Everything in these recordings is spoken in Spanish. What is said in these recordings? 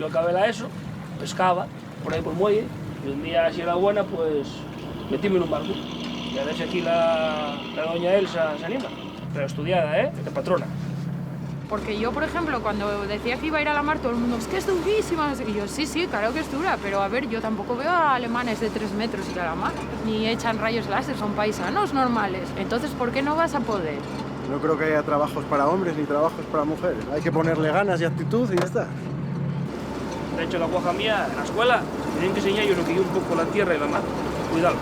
Yo acabé la ESO, pescaba por ahí por el muelle, y un día, si era buena, pues metíme en un barco. Y a ver si aquí la doña Elsa se anima. Pero estudiada, de patrona. Porque yo, por ejemplo, cuando decía que iba a ir a la mar, todo el mundo, es que es durísima, no sé qué. Y yo, sí, claro que es dura, pero a ver, yo tampoco veo a alemanes de 3 metros ir a la mar, ni echan rayos láser, son paisanos normales. Entonces, ¿por qué no vas a poder? No creo que haya trabajos para hombres ni trabajos para mujeres. Hay que ponerle ganas y actitud y ya está. De hecho, la guaja mía, en la escuela, tienen que enseñar yo lo que yo un poco la tierra y la mar. Cuidado.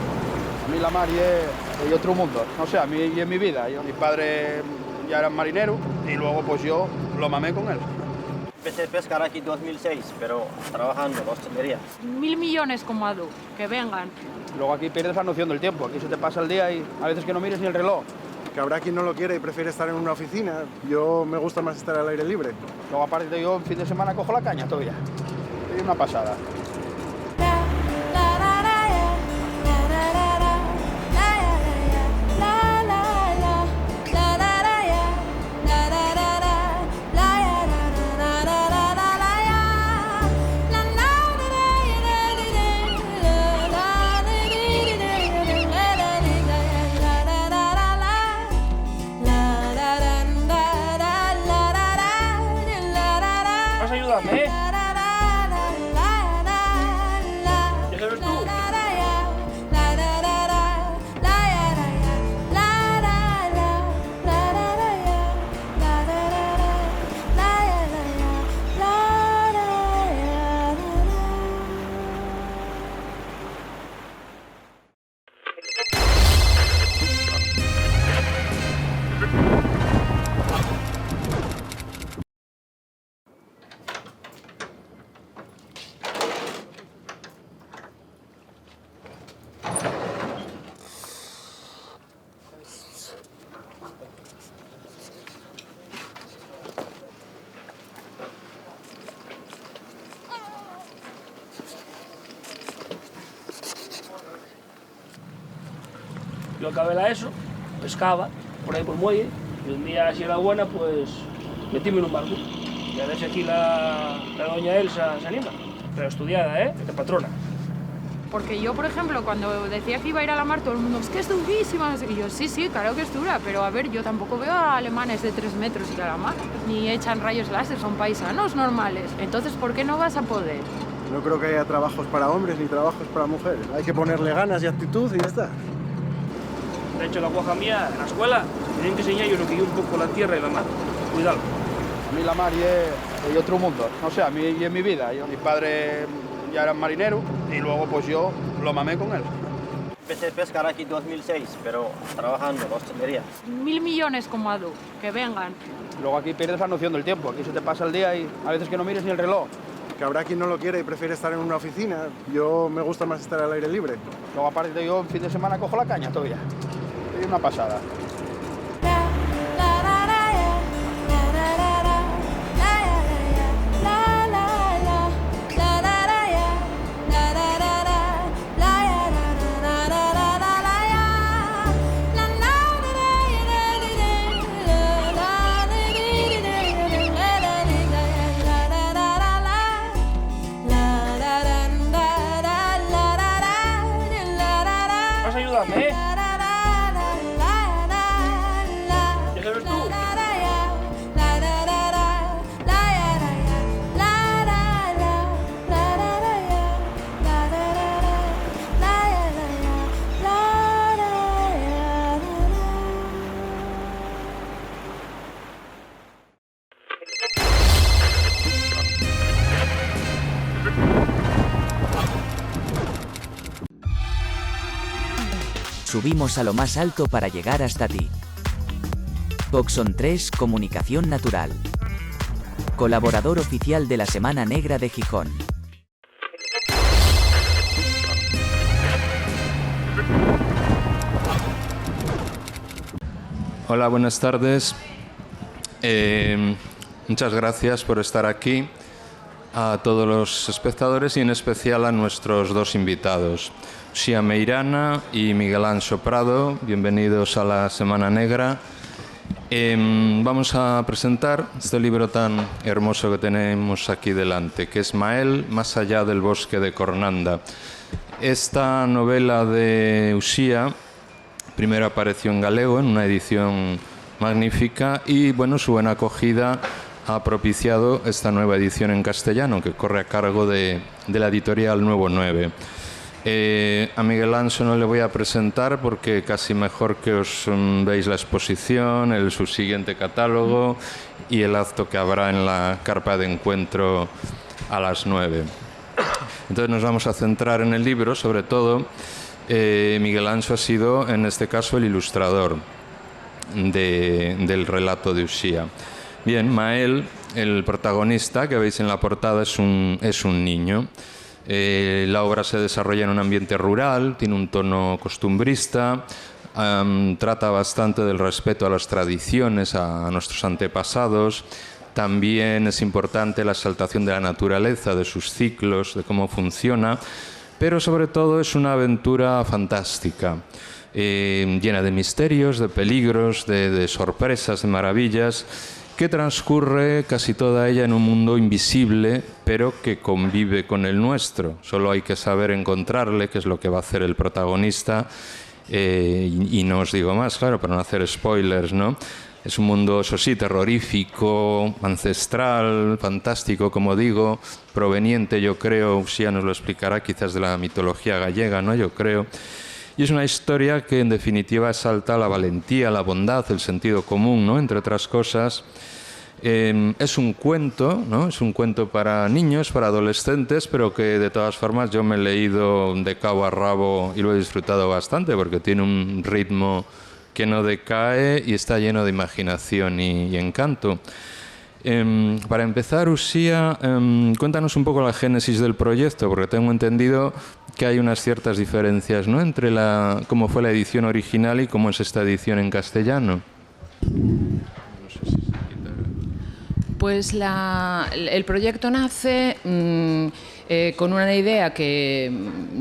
A mí la mar es otro mundo, no sé, a mí y en mi vida. Mi padre ya era marinero y luego pues yo lo mamé con él. Empecé a pescar aquí en 2006, pero trabajando en la hostelería. 1.000 millones como Adu, que vengan. Luego aquí pierdes la noción del tiempo, aquí se te pasa el día y a veces que no mires ni el reloj. Que habrá quien no lo quiere y prefiere estar en una oficina. Yo me gusta más estar al aire libre. Luego aparte yo en fin de semana cojo la caña todavía. Es una pasada. Vas a ayudarme, ¿Ya sabes tú? Yo acabé la ESO, pescaba por ahí por el muelle, y un día, si era buena, pues metíme en un barco. Y a ver si aquí la doña Elsa se anima. Pero estudiada, de patrona. Porque yo, por ejemplo, cuando decía que iba a ir a la mar, todo el mundo, es que es durísima, no sé qué. Y yo, sí, claro que es dura, pero a ver, yo tampoco veo a alemanes de 3 metros ir a la mar, ni echan rayos láser, son paisanos normales. Entonces, ¿por qué no vas a poder? No creo que haya trabajos para hombres ni trabajos para mujeres. Hay que ponerle ganas y actitud y ya está. De hecho, la guaja mía, en la escuela, tienen que enseñar yo lo que yo un poco la tierra y la mar. Cuidado. A mí la mar es otro mundo, no sé, a mí y en mi vida. Mi padre ya era marinero y luego pues yo lo mamé con él. Empecé a pescar aquí en 2006, pero trabajando en la hostelería. 1.000 millones como Adu, que vengan. Luego aquí pierdes la noción del tiempo, aquí se te pasa el día y a veces que no mires ni el reloj. Que habrá quien no lo quiere y prefiere estar en una oficina. Yo me gusta más estar al aire libre. Luego aparte yo en fin de semana cojo la caña todavía. Es una pasada. Vas a ayudarme, ¿Ya sabes tú? Subimos a lo más alto para llegar hasta ti. Boxon 3 Comunicación Natural. Colaborador oficial de la Semana Negra de Gijón. Hola, buenas tardes. Muchas gracias por estar aquí, a todos los espectadores y en especial a nuestros dos invitados, Uxía Meirana y Miguel Anxo Prado. Bienvenidos a la Semana Negra. Vamos a presentar este libro tan hermoso que tenemos aquí delante, que es Mael, más allá del bosque de Cornanda. Esta novela de Uxía primero apareció en galego, en una edición magnífica, y bueno, su buena acogida ha propiciado esta nueva edición en castellano, que corre a cargo de la editorial Nuevo 9. A Miguel Anso no le voy a presentar porque casi mejor que os veis la exposición, el subsiguiente catálogo y el acto que habrá en la carpa de encuentro a las 9. Entonces nos vamos a centrar en el libro, sobre todo. Miguel Anso ha sido, en este caso, el ilustrador del relato de Uxía. Bien, Mael, el protagonista que veis en la portada, es un niño. La obra se desarrolla en un ambiente rural, tiene un tono costumbrista, trata bastante del respeto a las tradiciones, a nuestros antepasados. También es importante la exaltación de la naturaleza, de sus ciclos, de cómo funciona, pero sobre todo es una aventura fantástica, llena de misterios, de peligros, de sorpresas, de maravillas, que transcurre casi toda ella en un mundo invisible, pero que convive con el nuestro. Solo hay que saber encontrarle, que es lo que va a hacer el protagonista, y no os digo más, claro, para no hacer spoilers, ¿no? Es un mundo, eso sí, terrorífico, ancestral, fantástico, como digo, proveniente, yo creo, Uxía nos lo explicará, quizás de la mitología gallega, ¿no? Yo creo. Y es una historia que, en definitiva, exalta la valentía, la bondad, el sentido común, ¿no? Entre otras cosas. Es un cuento, ¿no? Es un cuento para niños, para adolescentes, pero que de todas formas yo me he leído de cabo a rabo y lo he disfrutado bastante porque tiene un ritmo que no decae y está lleno de imaginación y encanto. Para empezar, Uxía, cuéntanos un poco la génesis del proyecto, porque tengo entendido que hay unas ciertas diferencias, ¿no?, entre cómo fue la edición original y cómo es esta edición en castellano. Pues el proyecto nace con una idea que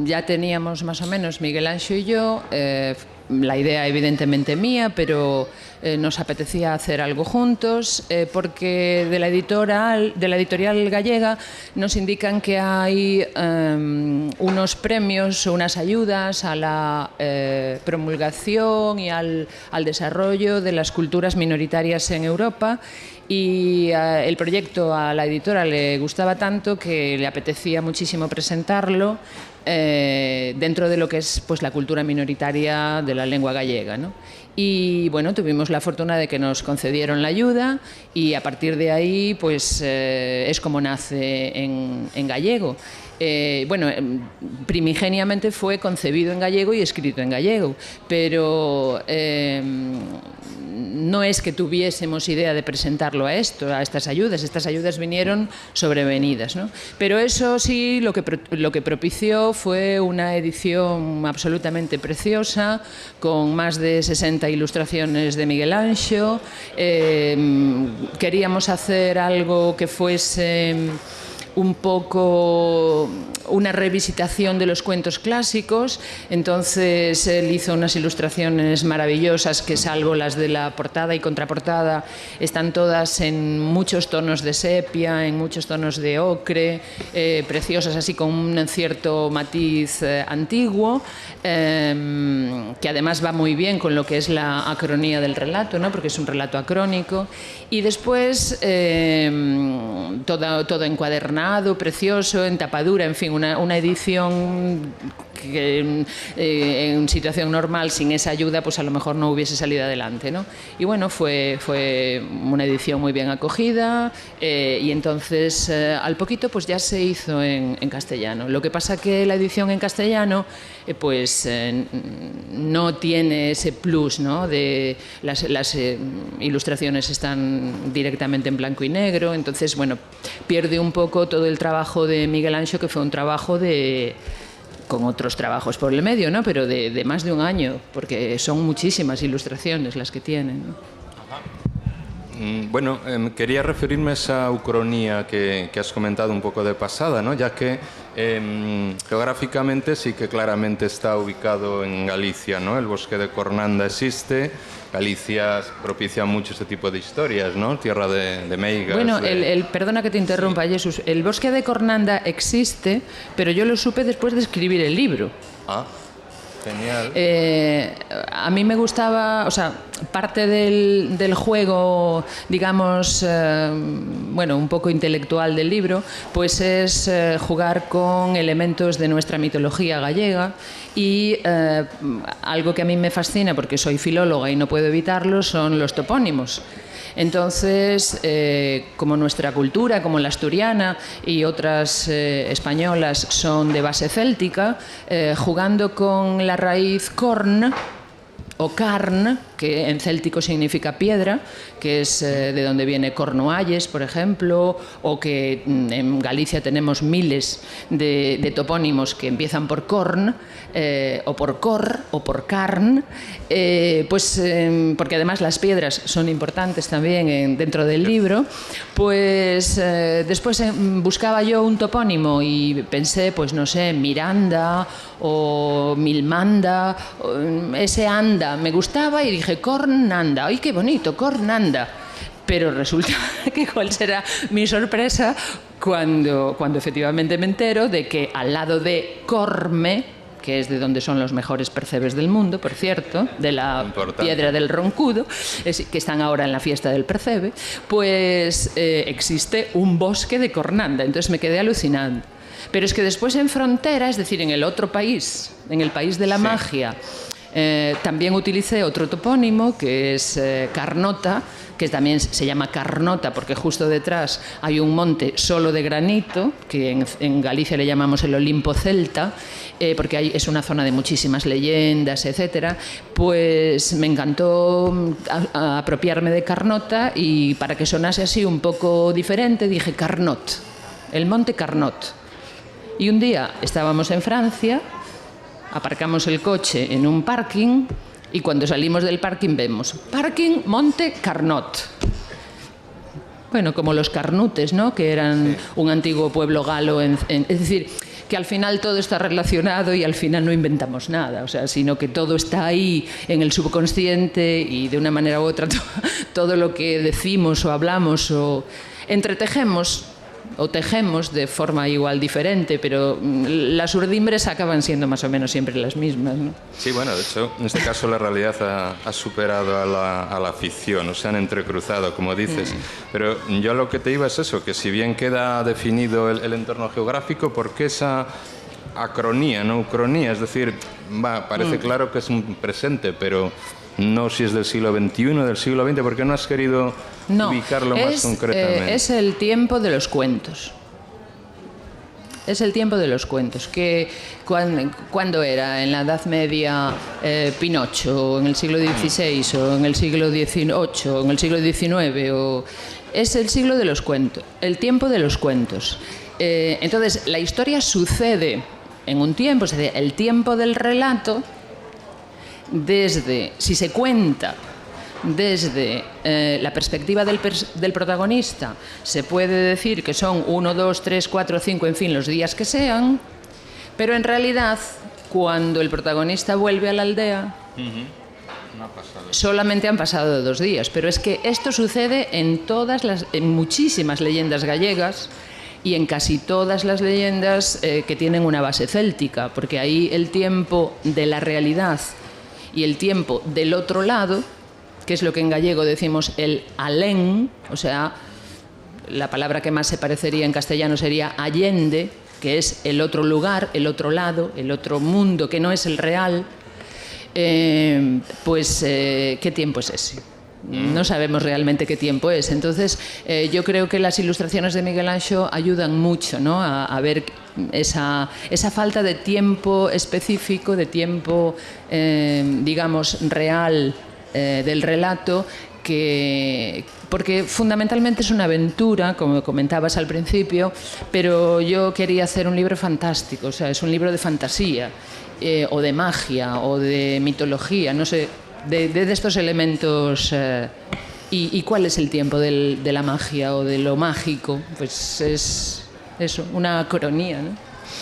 ya teníamos más o menos Miguel Anxo y yo, la idea evidentemente mía, pero nos apetecía hacer algo juntos, porque de la editorial gallega nos indican que hay unos premios o unas ayudas a la promulgación y al desarrollo de las culturas minoritarias en Europa. Y el proyecto a la editora le gustaba tanto que le apetecía muchísimo presentarlo dentro de lo que es, pues, la cultura minoritaria de la lengua gallega, ¿no? Y bueno, tuvimos la fortuna de que nos concedieron la ayuda y a partir de ahí, pues, es como nace en gallego. Bueno, primigeniamente fue concebido en gallego y escrito en gallego, pero no es que tuviésemos idea de presentarlo a estas ayudas. Estas ayudas vinieron sobrevenidas, ¿no? Pero eso sí, lo que propició fue una edición absolutamente preciosa, con más de 60 ilustraciones de Miguel Anxo. Queríamos hacer algo que fuese un poco una revisitación de los cuentos clásicos, entonces él hizo unas ilustraciones maravillosas que, salvo las de la portada y contraportada, están todas en muchos tonos de sepia, en muchos tonos de ocre, preciosas, así con un cierto matiz antiguo, que además va muy bien con lo que es la acronía del relato, ¿no?, porque es un relato acrónico. Y después todo encuadernado, precioso, en tapadura, en fin, una edición que en situación normal, sin esa ayuda, pues a lo mejor no hubiese salido adelante, ¿no? Y bueno, fue una edición muy bien acogida, y entonces al poquito pues ya se hizo en castellano. Lo que pasa que la edición en castellano pues no tiene ese plus, ¿no?, de las ilustraciones están directamente en blanco y negro, entonces bueno, pierde un poco todo el trabajo de Miguel Anxo, que fue un trabajo con otros trabajos por el medio, ¿no?, pero de más de un año, porque son muchísimas ilustraciones las que tienen, ¿no? Bueno, quería referirme a esa ucronía que has comentado un poco de pasada, ¿no?, ya que Geográficamente sí que claramente está ubicado en Galicia, ¿no? El bosque de Cornanda existe. Galicia propicia mucho este tipo de historias, ¿no? Tierra de meigas. Bueno, perdona que te interrumpa, sí. Jesús. El bosque de Cornanda existe, pero yo lo supe después de escribir el libro. Ah, genial. A mí me gustaba, o sea, parte del juego, digamos, bueno, un poco intelectual del libro, pues es jugar con elementos de nuestra mitología gallega y algo que a mí me fascina, porque soy filóloga y no puedo evitarlo, son los topónimos. Entonces, como nuestra cultura, como la asturiana y otras españolas son de base céltica, jugando con la raíz corn o carn, que en céltico significa piedra, que es de donde viene Cornualles, por ejemplo, o que en Galicia tenemos miles de topónimos que empiezan por corn, o por cor, o por carn, pues porque además las piedras son importantes también dentro del libro, pues después buscaba yo un topónimo y pensé, pues no sé, Miranda o Milmanda, ese anda me gustaba y dije Cornanda, ¡ay qué bonito, Cornanda! Pero resulta que cuál será mi sorpresa cuando efectivamente me entero de que al lado de Corme, que es de donde son los mejores percebes del mundo, por cierto, de la piedra del Roncudo, que están ahora en la fiesta del percebe, pues existe un bosque de Cornanda. Entonces me quedé alucinando. Pero es que después en frontera, es decir, en el otro país, en el país de la magia, también utilicé otro topónimo que es Carnota, que también se llama Carnota porque justo detrás hay un monte solo de granito, que en Galicia le llamamos el Olimpo Celta, porque es una zona de muchísimas leyendas, etcétera. Pues me encantó apropiarme de Carnota y para que sonase así un poco diferente dije Carnot, el monte Carnot. Y un día estábamos en Francia, aparcamos el coche en un parking y cuando salimos del parking vemos Parking Monte Carnot. Bueno, como los carnutes, ¿no? Que eran un antiguo pueblo galo. Es decir, que al final todo está relacionado y al final no inventamos nada, o sea, sino que todo está ahí en el subconsciente y de una manera u otra todo lo que decimos o hablamos o entretejemos o tejemos de forma igual diferente, pero las urdimbres acaban siendo más o menos siempre las mismas, ¿no? Sí, bueno, de hecho, en este caso la realidad ha superado a la ficción, o se han entrecruzado, como dices. Pero yo lo que te iba es eso, que si bien queda definido el entorno geográfico, ¿por qué esa acronía, no ucronía? Es decir, parece claro que es un presente, pero no si es del siglo XXI, del siglo XX, ¿por qué no has querido ubicarlo más concretamente? Es el tiempo de los cuentos. Es el tiempo de los cuentos. Que ¿cuándo era? ¿En la Edad Media Pinocho? ¿O en el siglo XVI? ¿O en el siglo XVIII? ¿O en el siglo XIX? Es el siglo de los cuentos. El tiempo de los cuentos. Entonces, la historia sucede en un tiempo, es decir, el tiempo del relato. Si se cuenta desde la perspectiva del protagonista, se puede decir que son 1, 2, 3, 4, 5, en fin, los días que sean, pero en realidad, cuando el protagonista vuelve a la aldea, solamente han pasado 2 días. Pero es que esto sucede en muchísimas leyendas gallegas y en casi todas las leyendas que tienen una base céltica, porque ahí el tiempo de la realidad y el tiempo del otro lado, que es lo que en gallego decimos el alén, o sea, la palabra que más se parecería en castellano sería allende, que es el otro lugar, el otro lado, el otro mundo, que no es el real, pues ¿qué tiempo es ese? No sabemos realmente qué tiempo es. Entonces, yo creo que las ilustraciones de Miguel Anxo ayudan mucho, ¿no? a ver esa falta de tiempo específico, de tiempo, digamos, real del relato, porque fundamentalmente es una aventura, como comentabas al principio, pero yo quería hacer un libro fantástico, o sea, es un libro de fantasía, o de magia, o de mitología, no sé, de estos elementos. ¿Y cuál es el tiempo de la magia o de lo mágico? Pues es eso, una acronía, ¿no?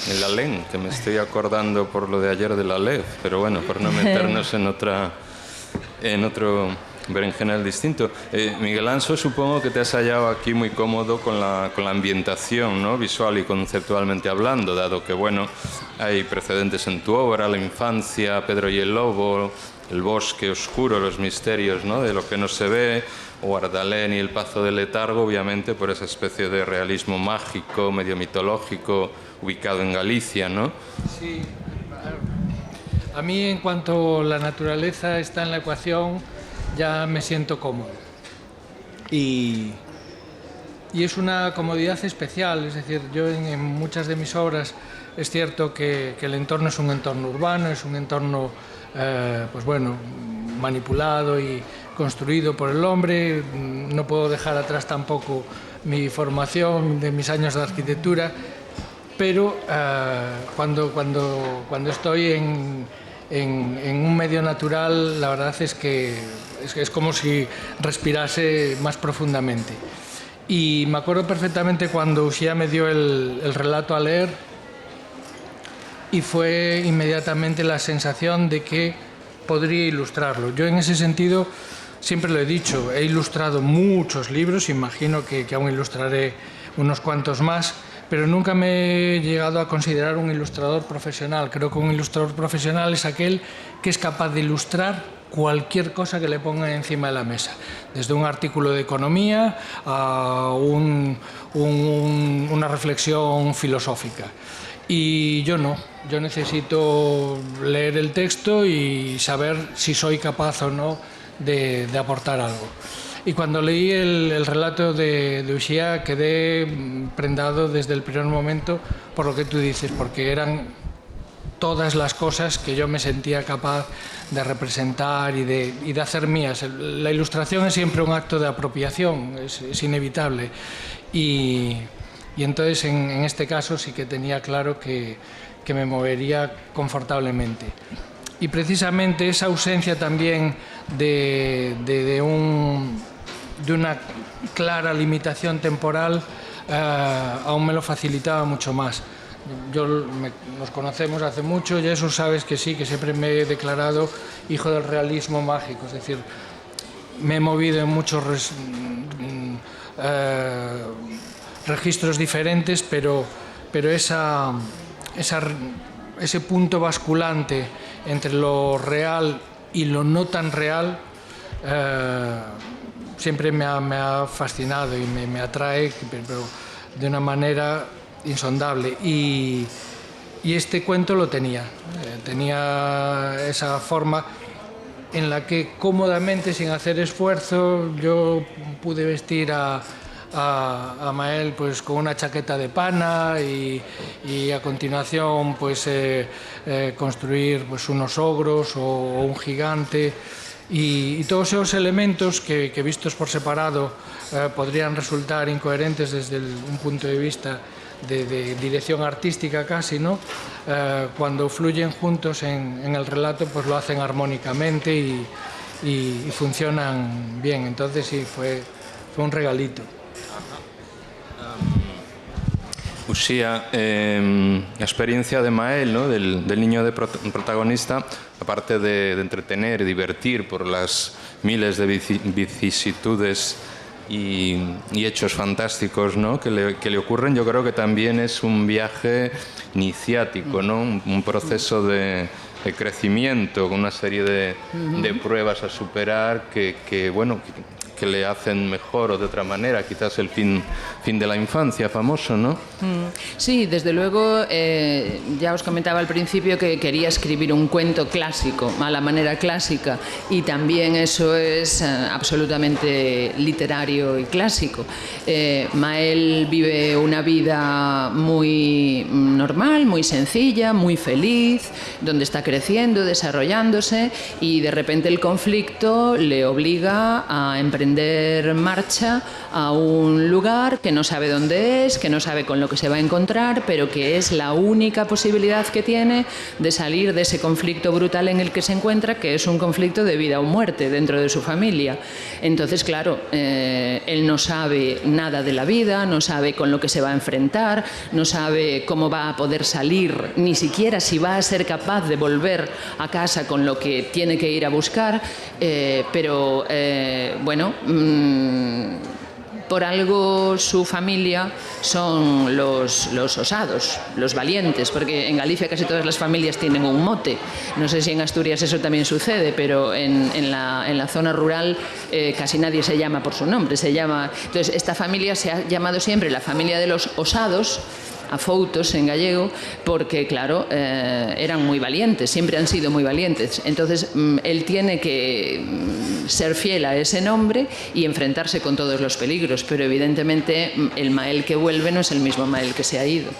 el Alén, que me estoy acordando por lo de ayer del Aleph, pero bueno, por no meternos en otro berenjenal distinto. Miguel Anso, supongo que te has hallado aquí muy cómodo con la ambientación, ¿no? Visual y conceptualmente hablando, dado que, bueno, hay precedentes en tu obra, la infancia, Pedro y el lobo, el bosque oscuro, los misterios, ¿no?, de lo que no se ve, o Ardalén y el Pazo del Letargo, obviamente por esa especie de realismo mágico, medio mitológico, ubicado en Galicia, ¿no? Sí, a mí en cuanto la naturaleza está en la ecuación, ya me siento cómodo. Y es una comodidad especial, es decir, yo en muchas de mis obras es cierto que el entorno es un entorno urbano, es un entorno pues bueno, manipulado y construido por el hombre. No puedo dejar atrás tampoco mi formación de mis años de arquitectura, pero cuando estoy en un medio natural, la verdad es que es como si respirase más profundamente. Y me acuerdo perfectamente cuando Uxía me dio el relato a leer, y fue inmediatamente la sensación de que podría ilustrarlo. Yo en ese sentido, siempre lo he dicho, he ilustrado muchos libros, imagino que aún ilustraré unos cuantos más, pero nunca me he llegado a considerar un ilustrador profesional. Creo que un ilustrador profesional es aquel que es capaz de ilustrar cualquier cosa que le pongan encima de la mesa, desde un artículo de economía a una reflexión filosófica. Y yo no, yo necesito leer el texto y saber si soy capaz o no de aportar algo. Y cuando leí el relato de Uxía quedé prendado desde el primer momento por lo que tú dices, porque eran todas las cosas que yo me sentía capaz de representar y de hacer mías. La ilustración es siempre un acto de apropiación, es inevitable. Y entonces en este caso sí que tenía claro que me movería confortablemente. Y precisamente esa ausencia también de una clara limitación temporal aún me lo facilitaba mucho más. Nos conocemos hace mucho y eso sabes que sí, que siempre me he declarado hijo del realismo mágico, es decir, me he movido en muchos registros diferentes, pero ese punto basculante entre lo real y lo no tan real siempre me ha fascinado y me atrae, pero de una manera insondable. Y este cuento lo tenía esa forma en la que cómodamente, sin hacer esfuerzo, yo pude vestir a Mael pues con una chaqueta de pana y a continuación pues construir pues unos ogros o un gigante y todos esos elementos que vistos por separado podrían resultar incoherentes desde un punto de vista de dirección artística casi, ¿no? Cuando fluyen juntos en el relato pues lo hacen armónicamente y funcionan bien. Entonces sí, fue un regalito. Uxía, la experiencia de Mael, ¿no?, del niño de protagonista, aparte de entretener, divertir por las miles de vicisitudes y hechos fantásticos, ¿no?, que le ocurren, yo creo que también es un viaje iniciático, ¿no?, un proceso de crecimiento con una serie de pruebas a superar que bueno, que le hacen mejor o de otra manera, quizás el fin de la infancia famoso, ¿no? Sí, desde luego, ya os comentaba al principio que quería escribir un cuento clásico, a la manera clásica, y también eso es absolutamente literario y clásico. Mael vive una vida muy normal, muy sencilla, muy feliz, donde está creciendo, desarrollándose, y de repente el conflicto le obliga a emprender emprender marcha a un lugar que no sabe dónde es, que no sabe con lo que se va a encontrar, pero que es la única posibilidad que tiene de salir de ese conflicto brutal en el que se encuentra, que es un conflicto de vida o muerte dentro de su familia. Entonces, claro, él no sabe nada de la vida, no sabe con lo que se va a enfrentar, no sabe cómo va a poder salir, ni siquiera si va a ser capaz de volver a casa con lo que tiene que ir a buscar, pero bueno, por algo su familia son los osados, los valientes, porque en Galicia casi todas las familias tienen un mote. No sé si en Asturias eso también sucede, pero en la zona rural casi nadie se llama por su nombre. Entonces, esta familia se ha llamado siempre la familia de los osados, afoutos en gallego, porque claro, eran muy valientes, siempre han sido muy valientes. Entonces él tiene que ser fiel a ese nombre y enfrentarse con todos los peligros, pero evidentemente el Mael que vuelve no es el mismo Mael que se ha ido.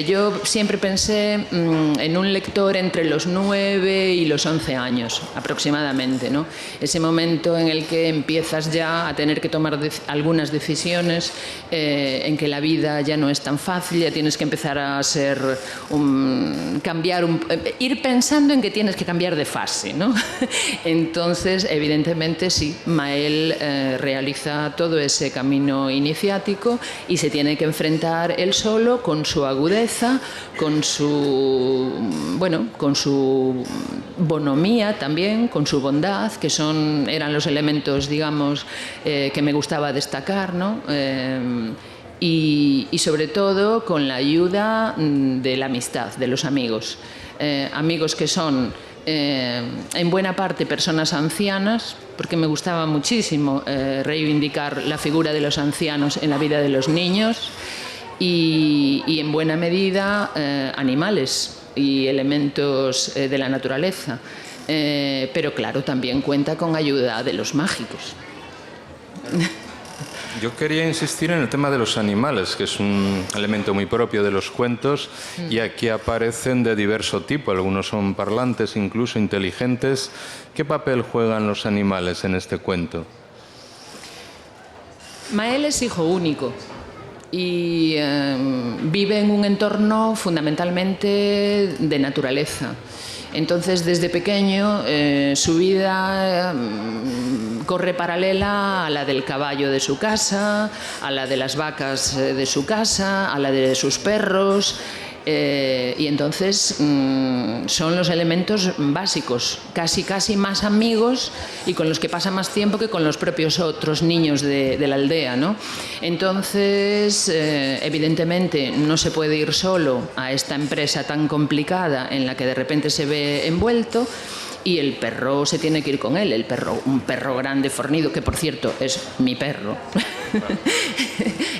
Yo siempre pensé en un lector entre los 9 y los 11 años aproximadamente, ¿no? Ese momento en el que empiezas ya a tener que tomar algunas decisiones, en que la vida ya no es tan fácil, ya tienes que empezar a ser ir pensando en que tienes que cambiar de fase, ¿no? Entonces, evidentemente sí, Mael realiza todo ese camino iniciático y se tiene que enfrentar él solo con su agudeza, con su bonomía también, con su bondad, que eran los elementos, digamos, que me gustaba destacar, ¿no? Y sobre todo con la ayuda de la amistad, de los amigos. Amigos que son en buena parte personas ancianas, porque me gustaba muchísimo reivindicar la figura de los ancianos en la vida de los niños, y en buena medida animales y elementos de la naturaleza. Pero claro, también cuenta con ayuda de los mágicos. Yo quería insistir en el tema de los animales, que es un elemento muy propio de los cuentos, y aquí aparecen de diverso tipo. Algunos son parlantes, incluso inteligentes. ¿Qué papel juegan los animales en este cuento? Mael es hijo único y vive en un entorno fundamentalmente de naturaleza. Entonces, desde pequeño, su vida corre paralela a la del caballo de su casa, a la de las vacas de su casa, a la de sus perros. Y entonces son los elementos básicos, casi más amigos y con los que pasa más tiempo que con los propios otros niños de la aldea, ¿no? Entonces, evidentemente, no se puede ir solo a esta empresa tan complicada en la que de repente se ve envuelto. Y el perro se tiene que ir con él, un perro grande, fornido, que por cierto es mi perro.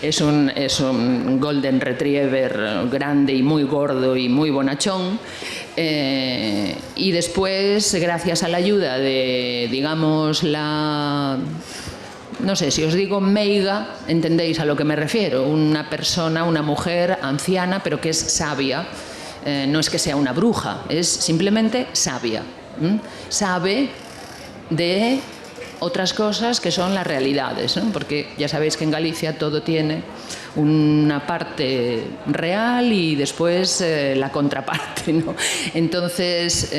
es un Golden Retriever grande y muy gordo y muy bonachón. Y después, gracias a la ayuda de, digamos, no sé, si os digo meiga, entendéis a lo que me refiero. Una persona, una mujer anciana, pero que es sabia. No es que sea una bruja, es simplemente sabia. Sabe de otras cosas que son las realidades, ¿no? Porque ya sabéis que en Galicia todo tiene una parte real y después la contraparte, ¿no? Entonces,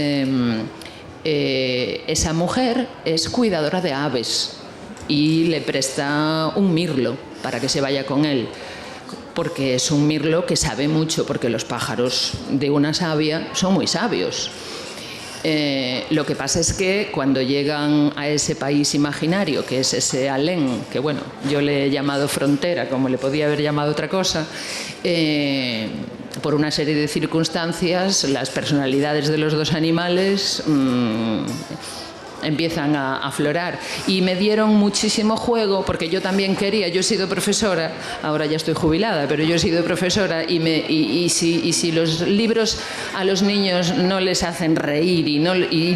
esa mujer es cuidadora de aves y le presta un mirlo para que se vaya con él, porque es un mirlo que sabe mucho, porque los pájaros de una sabia son muy sabios. Lo que pasa es que cuando llegan a ese país imaginario, que es ese Alén, que bueno, yo le he llamado frontera, como le podía haber llamado otra cosa, por una serie de circunstancias, las personalidades de los dos animales empiezan a aflorar y me dieron muchísimo juego, porque yo también quería, yo he sido profesora, ahora ya estoy jubilada, pero yo he sido profesora y si los libros a los niños no les hacen reír y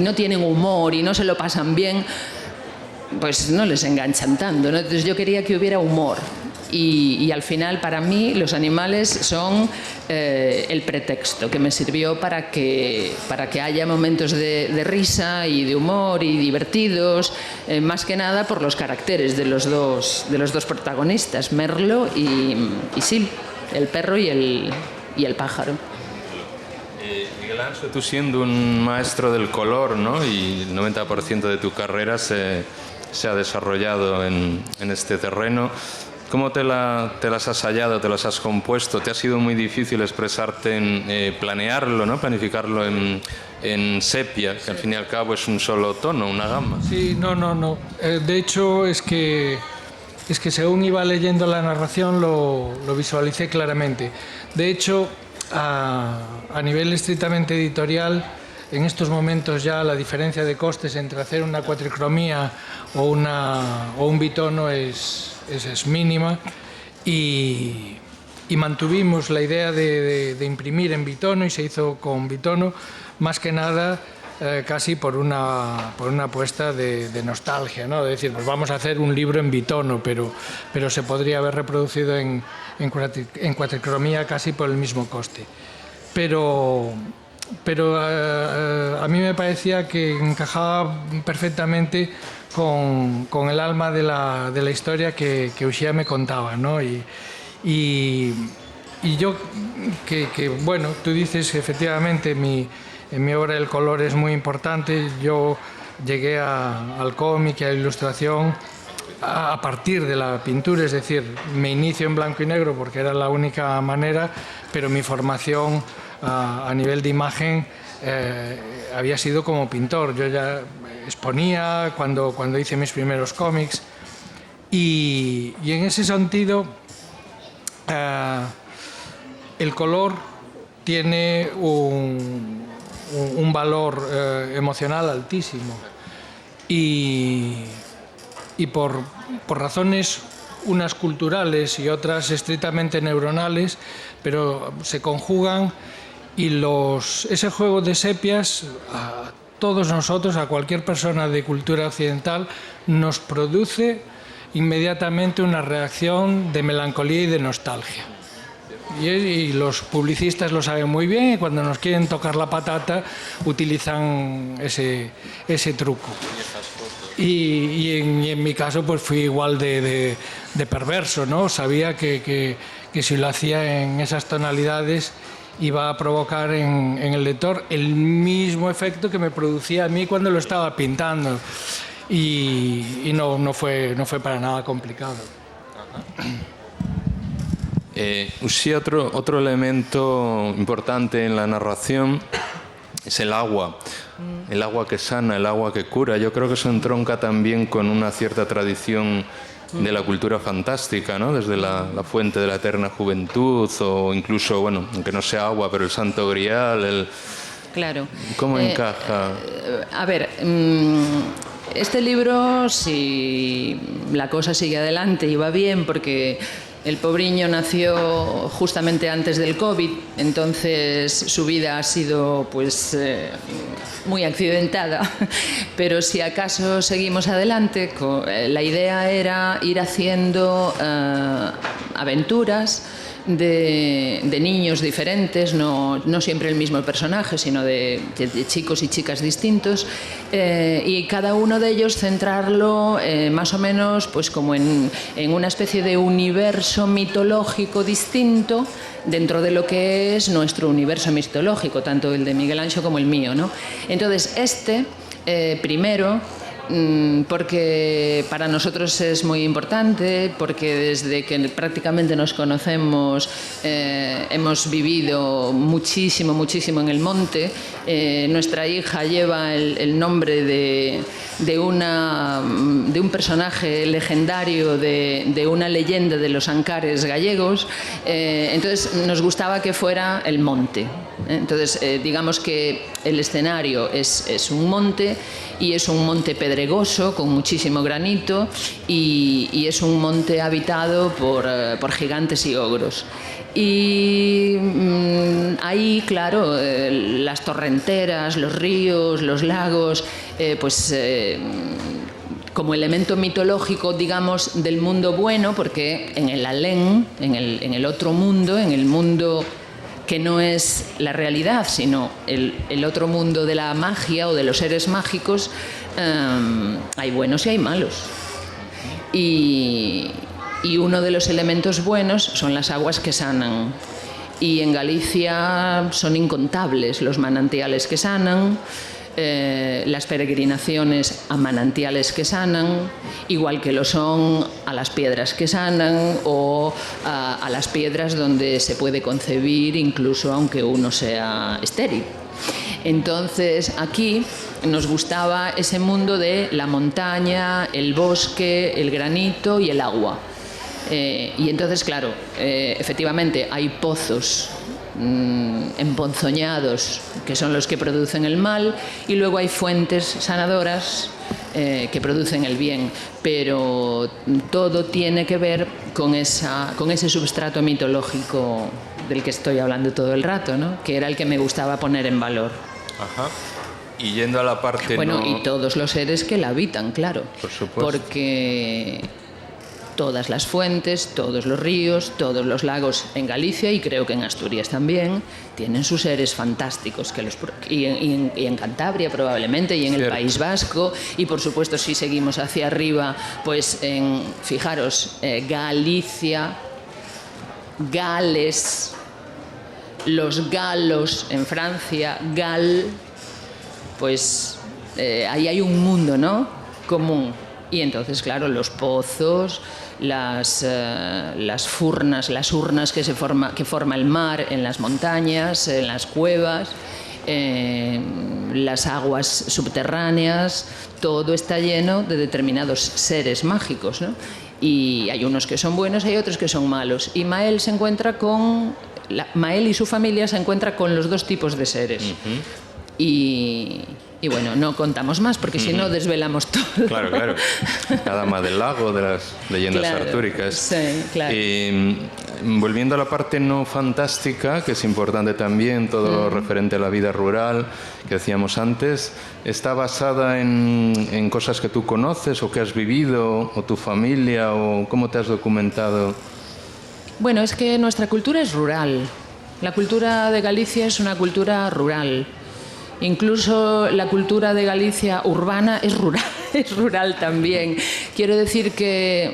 no tienen humor y no se lo pasan bien, pues no les enganchan tanto, ¿no? Entonces yo quería que hubiera humor y al final para mí los animales son el pretexto que me sirvió para que haya momentos de risa y de humor y divertidos, más que nada por los caracteres de los dos protagonistas, Merlo y Sil, el perro y el pájaro. Miguel Anxo, tú siendo un maestro del color, ¿no? Y el 90% de tu carrera se ha desarrollado en este terreno. ¿Cómo te las has hallado, te las has compuesto? ¿Te ha sido muy difícil expresarte planearlo, ¿no? Planificarlo en sepia, que al fin y al cabo es un solo tono, una gama? Sí, no. De hecho, es que según iba leyendo la narración lo visualicé claramente. De hecho, a nivel estrictamente editorial, en estos momentos ya la diferencia de costes entre hacer una cuatricromía o un bitono es mínima, y mantuvimos la idea de imprimir en bitono, y se hizo con bitono, más que nada casi por una apuesta de nostalgia, ¿no? De decir, pues vamos a hacer un libro en bitono, pero se podría haber reproducido en cuatricromía casi por el mismo coste. Pero a mí me parecía que encajaba perfectamente con el alma de la historia que Uxía me contaba, ¿no? Y yo, bueno, tú dices que efectivamente en mi obra el color es muy importante. Yo llegué al cómic y a la ilustración a partir de la pintura, es decir, me inicio en blanco y negro porque era la única manera, pero mi formación a nivel de imagen había sido como pintor. Yo ya exponía cuando hice mis primeros cómics, y en ese sentido el color tiene un valor emocional altísimo, y por razones unas culturales y otras estrictamente neuronales, pero se conjugan, y ese juego de sepias a todos nosotros, a cualquier persona de cultura occidental, nos produce inmediatamente una reacción de melancolía y de nostalgia. Y los publicistas lo saben muy bien, y cuando nos quieren tocar la patata utilizan ese truco. Y en mi caso pues fui igual de perverso, ¿no? Sabía que si lo hacía en esas tonalidades iba a provocar en el lector el mismo efecto que me producía a mí cuando lo estaba pintando, y no fue para nada complicado. Sí, otro elemento importante en la narración es el agua que sana, el agua que cura. Yo creo que eso entronca también con una cierta tradición de la cultura fantástica, ¿no? Desde la fuente de la eterna juventud, o incluso, bueno, aunque no sea agua, pero el Santo Grial. Claro. ¿Cómo encaja? A ver, este libro, si la cosa sigue adelante y va bien, porque el pobriño nació justamente antes del COVID, entonces su vida ha sido pues muy accidentada, pero si acaso seguimos adelante, la idea era ir haciendo aventuras de niños diferentes, no siempre el mismo personaje, sino de chicos y chicas distintos, y cada uno de ellos centrarlo más o menos pues como en una especie de universo mitológico distinto dentro de lo que es nuestro universo mitológico, tanto el de Miguel Anxo como el mío, ¿no? Entonces primero, porque para nosotros es muy importante, porque desde que prácticamente nos conocemos hemos vivido muchísimo en el monte. Nuestra hija lleva el nombre de un personaje legendario de una leyenda de los Ancares gallegos, entonces nos gustaba que fuera el monte. Entonces digamos que el escenario es un monte, y es un monte pedregoso con muchísimo granito, y es un monte habitado por gigantes y ogros. Y ahí, claro, las torrenteras, los ríos, los lagos, como elemento mitológico, digamos, del mundo bueno, porque en el alén, en el otro mundo, en el mundo que no es la realidad, sino el otro mundo de la magia o de los seres mágicos, hay buenos y hay malos. Y uno de los elementos buenos son las aguas que sanan. Y en Galicia son incontables los manantiales que sanan, las peregrinaciones a manantiales que sanan, igual que lo son a las piedras que sanan o a las piedras donde se puede concebir incluso aunque uno sea estéril. Entonces aquí nos gustaba ese mundo de la montaña, el bosque, el granito y el agua. Y entonces, claro, efectivamente hay pozos emponzoñados que son los que producen el mal y luego hay fuentes sanadoras que producen el bien, pero todo tiene que ver con ese substrato mitológico del que estoy hablando todo el rato, ¿no? Que era el que me gustaba poner en valor. Ajá. Y yendo a la parte bueno, y todos los seres que la habitan, claro. Por supuesto. Porque todas las fuentes, todos los ríos, todos los lagos en Galicia y creo que en Asturias también tienen sus seres fantásticos y en Cantabria probablemente y en el País Vasco y por supuesto si seguimos hacia arriba pues fijaros, Galicia, Gales, los galos en Francia, Gal, pues ahí hay un mundo, ¿no?, común. Y entonces, claro, los pozos, las furnas, las urnas que forma el mar en las montañas, en las cuevas, las aguas subterráneas, todo está lleno de determinados seres mágicos, ¿no? Y hay unos que son buenos, hay otros que son malos. Y Mael y su familia se encuentra con los dos tipos de seres. Y bueno, no contamos más porque si no desvelamos todo. Claro, claro. La dama del lago, de las leyendas artúricas. Sí, claro. Y volviendo a la parte no fantástica, que es importante también, todo lo referente a la vida rural que decíamos antes, ¿está basada en cosas que tú conoces o que has vivido, o tu familia, o cómo te has documentado? Bueno, es que nuestra cultura es rural. La cultura de Galicia es una cultura rural. Incluso la cultura de Galicia urbana es rural también. Quiero decir que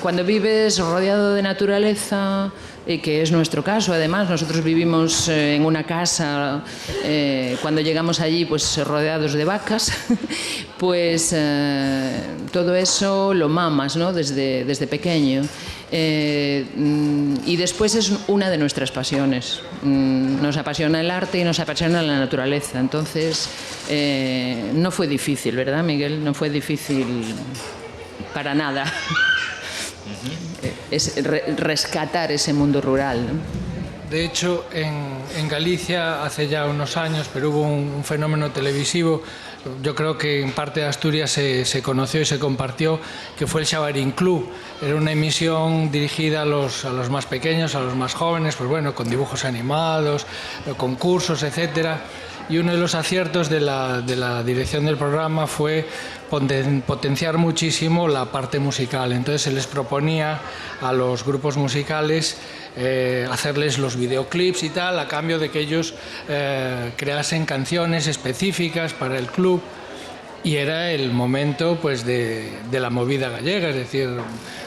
cuando vives rodeado de naturaleza, que es nuestro caso, además, nosotros vivimos en una casa, cuando llegamos allí, pues rodeados de vacas, pues todo eso lo mamas, ¿no?, desde pequeño. Y después es una de nuestras pasiones. Nos apasiona el arte y nos apasiona la naturaleza. Entonces, no fue difícil, ¿verdad, Miguel? No fue difícil para nada. Es rescatar ese mundo rural, ¿no? De hecho, en Galicia hace ya unos años, pero hubo un fenómeno televisivo, yo creo que en parte de Asturias se conoció y se compartió, que fue el Xabarín Club. Era una emisión dirigida a los más pequeños, a los más jóvenes, pues bueno, con dibujos animados, concursos, etcétera. Y uno de los aciertos de la dirección del programa fue potenciar muchísimo la parte musical. Entonces se les proponía a los grupos musicales hacerles los videoclips y tal, a cambio de que ellos creasen canciones específicas para el club. Y era el momento pues de la movida gallega, es decir,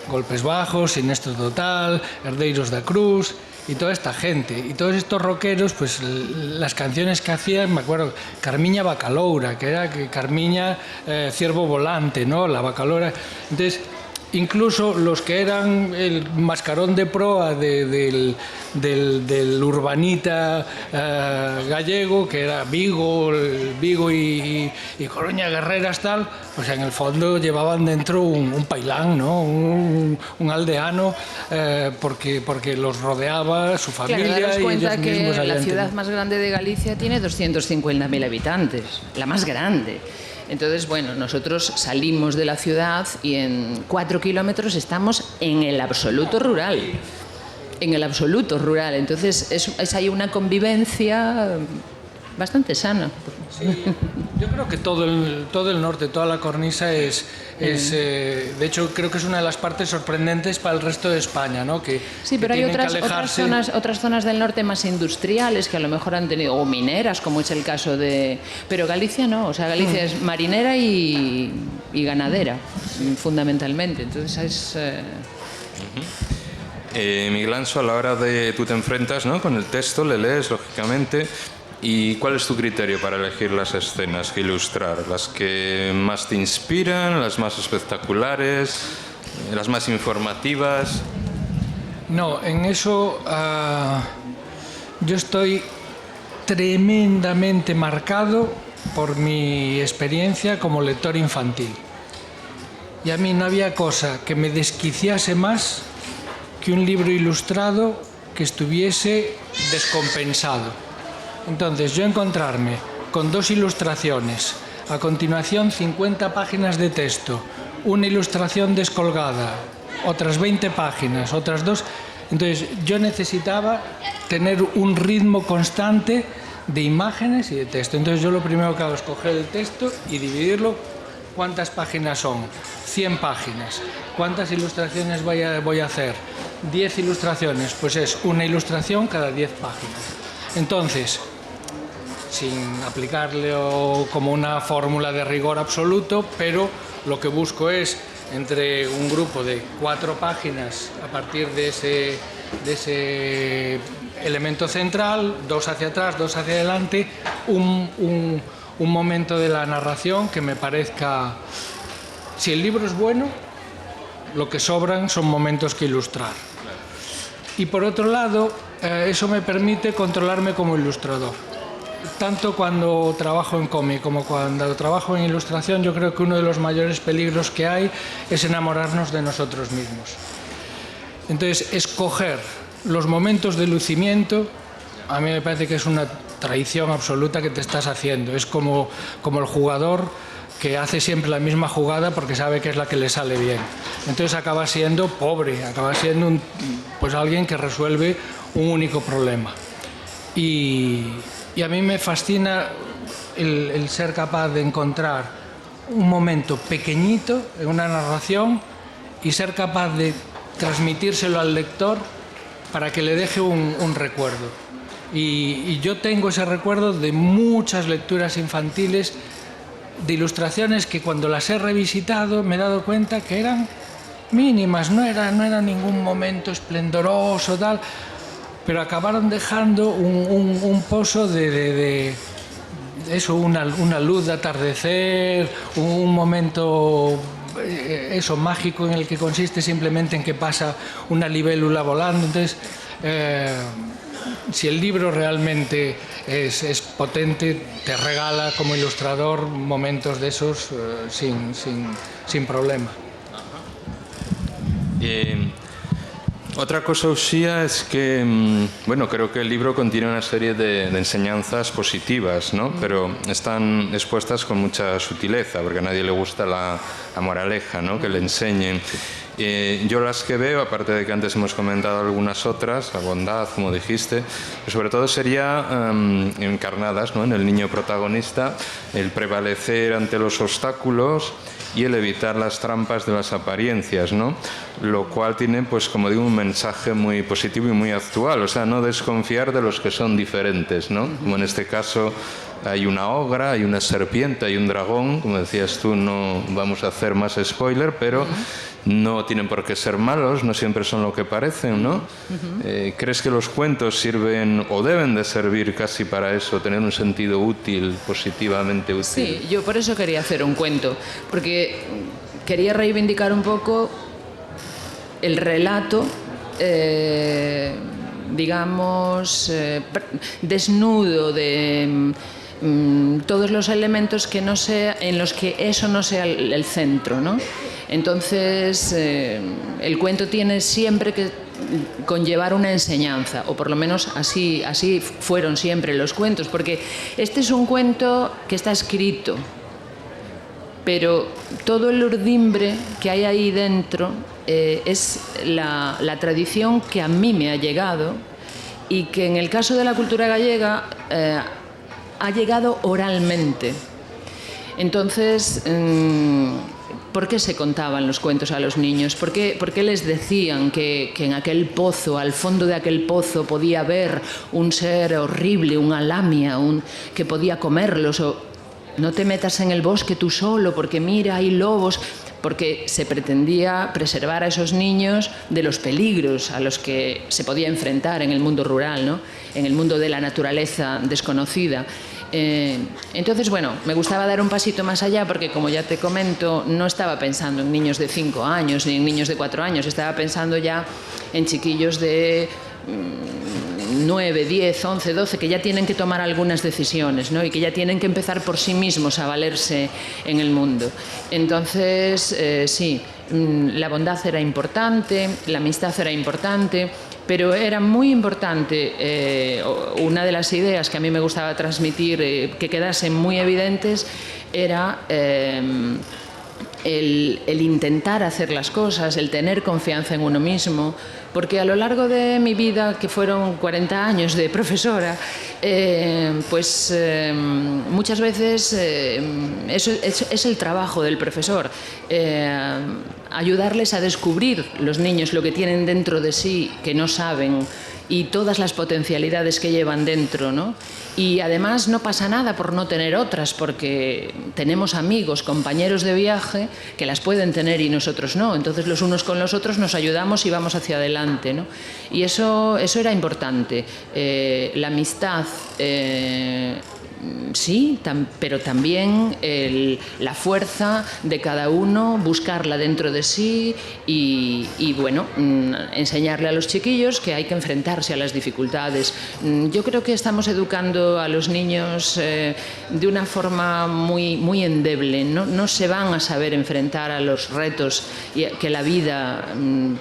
Golpes Bajos, Sinestro Total, Herdeiros da Cruz y toda esta gente. Y todos estos rockeros, pues las canciones que hacían, me acuerdo, Carmiña Bacaloura, que era Carmiña Ciervo Volante, ¿no?, la Bacaloura. Entonces, incluso los que eran el mascarón de proa del urbanita gallego, que era Vigo y Coruña Guerreras, tal, pues en el fondo llevaban dentro un pailán, ¿no?, un aldeano, porque los rodeaba su familia. Claro, daros cuenta y ellos mismos que la habían ciudad más grande de Galicia tiene 250.000 habitantes, la más grande. Entonces, bueno, nosotros salimos de la ciudad y en 4 kilómetros estamos en el absoluto rural. En el absoluto rural. Entonces, es ahí una convivencia bastante sana. Sí, yo creo que todo el norte, toda la cornisa de hecho creo que es una de las partes sorprendentes para el resto de España, ¿no? Sí, pero hay otras zonas del norte más industriales que a lo mejor han tenido, o mineras, como es el caso de... Pero Galicia no, o sea, Galicia es marinera y ganadera, fundamentalmente. Entonces es... Miguel Anso, a la hora de tú te enfrentas, ¿no?, con el texto, le lees, lógicamente, ¿y cuál es tu criterio para elegir las escenas que ilustrar? ¿Las que más te inspiran, las más espectaculares, las más informativas? No, en eso yo estoy tremendamente marcado por mi experiencia como lector infantil. Y a mí no había cosa que me desquiciase más que un libro ilustrado que estuviese descompensado. Entonces, yo encontrarme con 2 ilustraciones, a continuación 50 páginas de texto, una ilustración descolgada, otras 20 páginas, otras 2... Entonces, yo necesitaba tener un ritmo constante de imágenes y de texto. Entonces, yo lo primero que hago es coger el texto y dividirlo. ¿Cuántas páginas son? 100 páginas. ¿Cuántas ilustraciones voy a hacer? 10 ilustraciones. Pues es una ilustración cada 10 páginas. Entonces, sin aplicarle como una fórmula de rigor absoluto, pero lo que busco es, entre un grupo de 4 páginas a partir de ese elemento central, 2 hacia atrás, 2 hacia adelante, un momento de la narración que me parezca... Si el libro es bueno, lo que sobran son momentos que ilustrar. Y por otro lado, eso me permite controlarme como ilustrador. Tanto cuando trabajo en cómic como cuando trabajo en ilustración, yo creo que uno de los mayores peligros que hay es enamorarnos de nosotros mismos. Entonces, escoger los momentos de lucimiento, a mí me parece que es una traición absoluta que te estás haciendo. Es como el jugador que hace siempre la misma jugada porque sabe que es la que le sale bien. Entonces acaba siendo pobre, acaba siendo alguien que resuelve un único problema. Y a mí me fascina el ser capaz de encontrar un momento pequeñito en una narración y ser capaz de transmitírselo al lector para que le deje un recuerdo. Y yo tengo ese recuerdo de muchas lecturas infantiles, de ilustraciones que cuando las he revisitado me he dado cuenta que eran mínimas, no era ningún momento esplendoroso, tal, pero acabaron dejando un pozo de eso, una luz de atardecer, un momento eso mágico en el que consiste simplemente en que pasa una libélula volando. Entonces, si el libro realmente es potente, te regala como ilustrador momentos de esos sin problema. Otra cosa, Uxía, es que, bueno, creo que el libro contiene una serie de enseñanzas positivas, ¿no? Pero están expuestas con mucha sutileza, porque a nadie le gusta la moraleja, ¿no?, que le enseñen. Yo las que veo, aparte de que antes hemos comentado algunas otras, la bondad, como dijiste, pero sobre todo sería encarnadas, ¿no?, en el niño protagonista, el prevalecer ante los obstáculos y el evitar las trampas de las apariencias, ¿no? Lo cual tiene, pues como digo, un mensaje muy positivo y muy actual, o sea, no desconfiar de los que son diferentes, ¿no? Como en este caso hay una ogra, hay una serpiente, hay un dragón, como decías tú, no vamos a hacer más spoiler, pero no tienen por qué ser malos, no siempre son lo que parecen, ¿no? ¿Crees que los cuentos sirven o deben de servir casi para eso, tener un sentido útil, positivamente útil? Sí, yo por eso quería hacer un cuento, porque quería reivindicar un poco el relato, digamos, desnudo de todos los elementos que no sea, en los que eso no sea el centro, ¿no? Entonces, el cuento tiene siempre que conllevar una enseñanza, o por lo menos así fueron siempre los cuentos, porque este es un cuento que está escrito, pero todo el urdimbre que hay ahí dentro es la tradición que a mí me ha llegado y que en el caso de la cultura gallega ha llegado oralmente. Entonces, ¿por qué se contaban los cuentos a los niños? ¿Por qué les decían que en aquel pozo, al fondo de aquel pozo, podía haber un ser horrible, una lamia, que podía comerlos? O no te metas en el bosque tú solo, porque mira, hay lobos. Porque se pretendía preservar a esos niños de los peligros a los que se podía enfrentar en el mundo rural, ¿no? En el mundo de la naturaleza desconocida. Entonces, bueno, me gustaba dar un pasito más allá porque, como ya te comento, no estaba pensando en niños de 5 años ni en niños de 4 años, estaba pensando ya en chiquillos de 9, 10, 11, 12, que ya tienen que tomar algunas decisiones, ¿no? Y que ya tienen que empezar por sí mismos a valerse en el mundo. Entonces, sí, la bondad era importante, la amistad era importante, pero era muy importante, una de las ideas que a mí me gustaba transmitir, que quedasen muy evidentes, era el intentar hacer las cosas, el tener confianza en uno mismo, porque a lo largo de mi vida, que fueron 40 años de profesora, muchas veces eso es el trabajo del profesor, ayudarles a descubrir los niños lo que tienen dentro de sí, que no saben, y todas las potencialidades que llevan dentro, ¿no? Y además no pasa nada por no tener otras, porque tenemos amigos, compañeros de viaje que las pueden tener y nosotros no. Entonces los unos con los otros nos ayudamos y vamos hacia adelante, ¿no? Y eso era importante. La amistad, sí, pero también la fuerza de cada uno, buscarla dentro de sí y bueno, enseñarle a los chiquillos que hay que enfrentarse a las dificultades. Yo creo que estamos educando a los niños de una forma muy, muy endeble. No se van a saber enfrentar a los retos que la vida,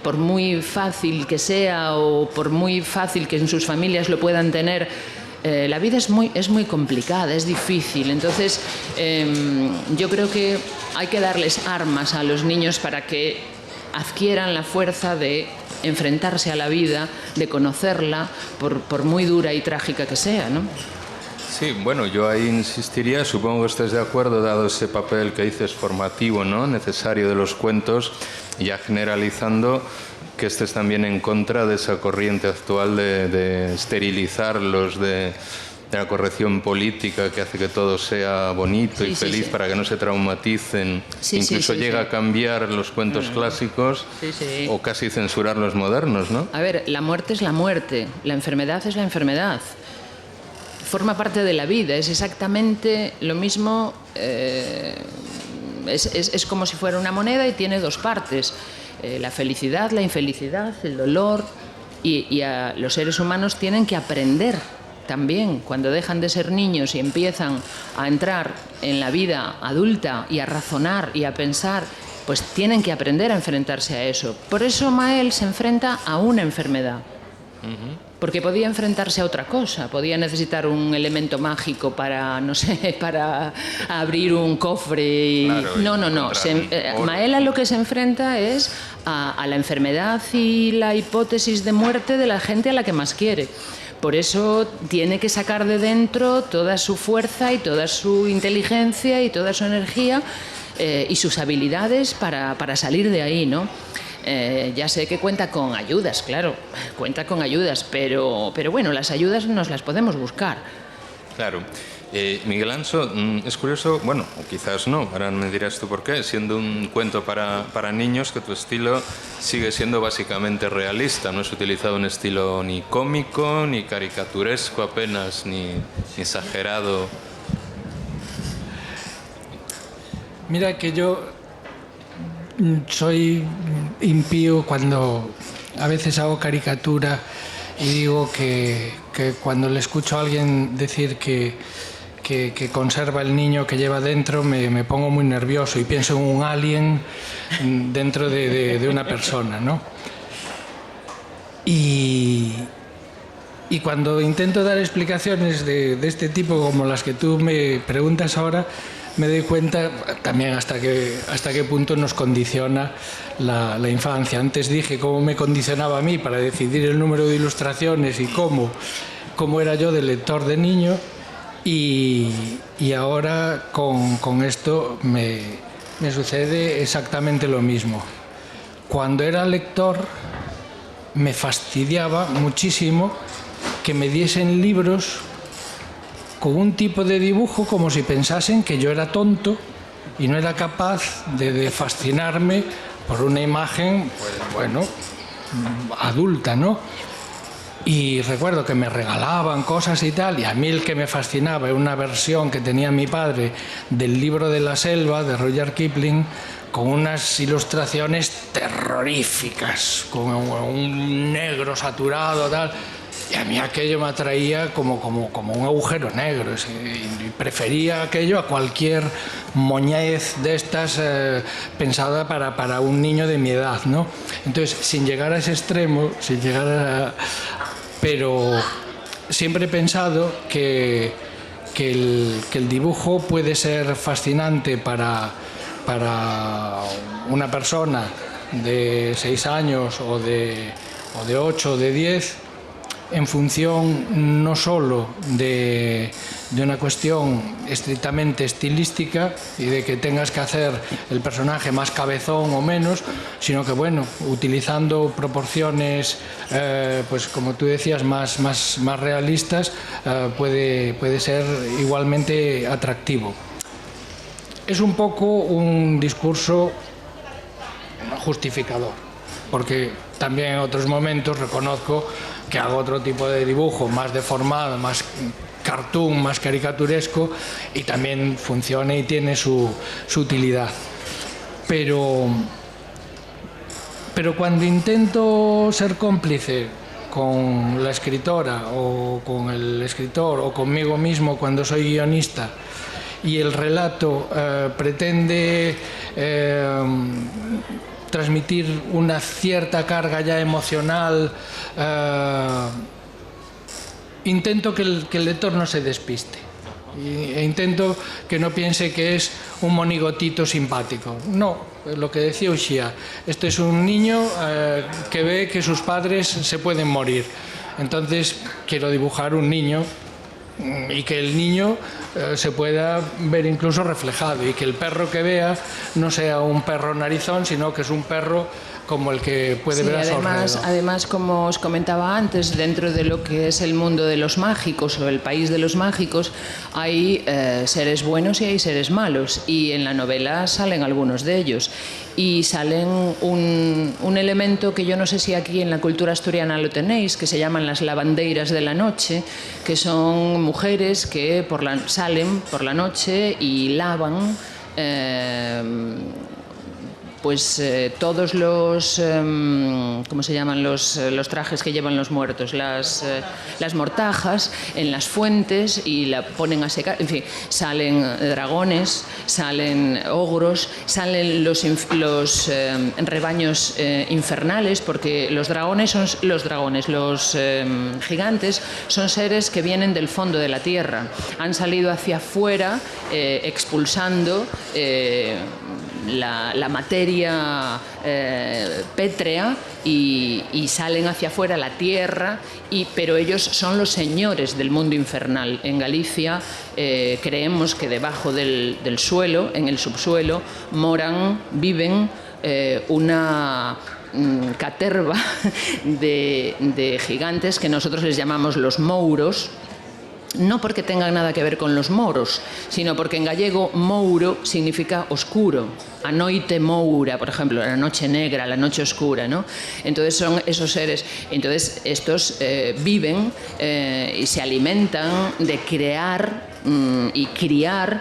por muy fácil que sea o por muy fácil que en sus familias lo puedan tener, la vida es muy complicada, es difícil. Entonces, yo creo que hay que darles armas a los niños para que adquieran la fuerza de enfrentarse a la vida, de conocerla, por muy dura y trágica que sea, ¿no? Sí, bueno, yo ahí insistiría, supongo que estés de acuerdo, dado ese papel que dices formativo, ¿no?, necesario de los cuentos, ya generalizando, que estés también en contra de esa corriente actual de esterilizarlos, de la corrección política que hace que todo sea bonito y feliz para que no se traumaticen. Incluso llega a cambiar los cuentos clásicos o casi censurar los modernos, ¿no? A ver, la muerte es la muerte, la enfermedad es la enfermedad. Forma parte de la vida, es exactamente lo mismo, es como si fuera una moneda y tiene dos partes. La felicidad, la infelicidad, el dolor, y a los seres humanos tienen que aprender también, cuando dejan de ser niños y empiezan a entrar en la vida adulta y a razonar y a pensar, pues tienen que aprender a enfrentarse a eso. Por eso Mael se enfrenta a una enfermedad. Porque podía enfrentarse a otra cosa, podía necesitar un elemento mágico para, no sé, para abrir un cofre. Claro, no. Mael a lo que se enfrenta es a la enfermedad y la hipótesis de muerte de la gente a la que más quiere. Por eso tiene que sacar de dentro toda su fuerza y toda su inteligencia y toda su energía y sus habilidades para salir de ahí, ¿no? Ya sé que cuenta con ayudas, claro, cuenta con ayudas, pero bueno, las ayudas nos las podemos buscar. Claro. Miguel Anso, es curioso, bueno, o quizás no, ahora me dirás tú por qué, siendo un cuento para niños, que tu estilo sigue siendo básicamente realista, no has utilizado un estilo ni cómico, ni caricaturesco apenas, ni exagerado. Mira que yo soy impío cuando a veces hago caricatura y digo que cuando le escucho a alguien decir que conserva el niño que lleva dentro, me pongo muy nervioso y pienso en un alien dentro de una persona, ¿no? Y cuando intento dar explicaciones de este tipo, como las que tú me preguntas ahora, me doy cuenta también hasta qué punto nos condiciona la infancia. Antes dije cómo me condicionaba a mí para decidir el número de ilustraciones y cómo era yo de lector de niño, Y ahora con esto me sucede exactamente lo mismo. Cuando era lector me fastidiaba muchísimo que me diesen libros con un tipo de dibujo como si pensasen que yo era tonto y no era capaz de fascinarme por una imagen, pues bueno, adulta, ¿no? Y recuerdo que me regalaban cosas y tal, y a mí el que me fascinaba era una versión que tenía mi padre del libro de la selva de Rudyard Kipling, con unas ilustraciones terroríficas, con un negro saturado, tal. Y a mí aquello me atraía como un agujero negro. Y prefería aquello a cualquier moñez de estas pensada para un niño de mi edad, ¿no? Entonces, sin llegar a ese extremo, pero siempre he pensado que el dibujo puede ser fascinante para una persona de 6 años o de 8 o de 10, en función no solo de una cuestión estrictamente estilística y de que tengas que hacer el personaje más cabezón o menos, sino que, bueno, utilizando proporciones, pues como tú decías, más realistas, puede ser igualmente atractivo. Es un poco un discurso justificador, porque también en otros momentos reconozco que hago otro tipo de dibujo más deformado, más cartoon, más caricaturesco, y también funciona y tiene su utilidad. Pero cuando intento ser cómplice con la escritora o con el escritor o conmigo mismo cuando soy guionista, y el relato pretende transmitir una cierta carga ya emocional, intento que el lector no se despiste e intento que no piense que es un monigotito simpático. No, lo que decía Uxía, este es un niño que ve que sus padres se pueden morir. Entonces quiero dibujar un niño y que el niño se pueda ver incluso reflejado, y que el perro que vea no sea un perro narizón, sino que es un perro como el que puede ver a su alrededor. Además, como os comentaba antes, dentro de lo que es el mundo de los mágicos o el país de los mágicos, hay seres buenos y hay seres malos, y en la novela salen algunos de ellos. Y salen un elemento que yo no sé si aquí en la cultura asturiana lo tenéis, que se llaman las lavandeiras de la noche, que son mujeres que salen por la noche y lavan todos los ¿cómo se llaman los trajes que llevan los muertos? Las mortajas en las fuentes y la ponen a secar. En fin, salen dragones, salen ogros, salen los rebaños infernales, porque los gigantes son seres que vienen del fondo de la tierra, han salido hacia afuera expulsando la materia pétrea y salen hacia afuera la tierra, pero ellos son los señores del mundo infernal. En Galicia creemos que debajo del suelo, en el subsuelo, viven una caterva de gigantes que nosotros les llamamos los mouros. No porque tengan nada que ver con los moros, sino porque en gallego mouro significa oscuro. A noite moura, por ejemplo, la noche negra, la noche oscura, ¿no? Entonces son esos seres. Entonces estos viven y se alimentan de crear y criar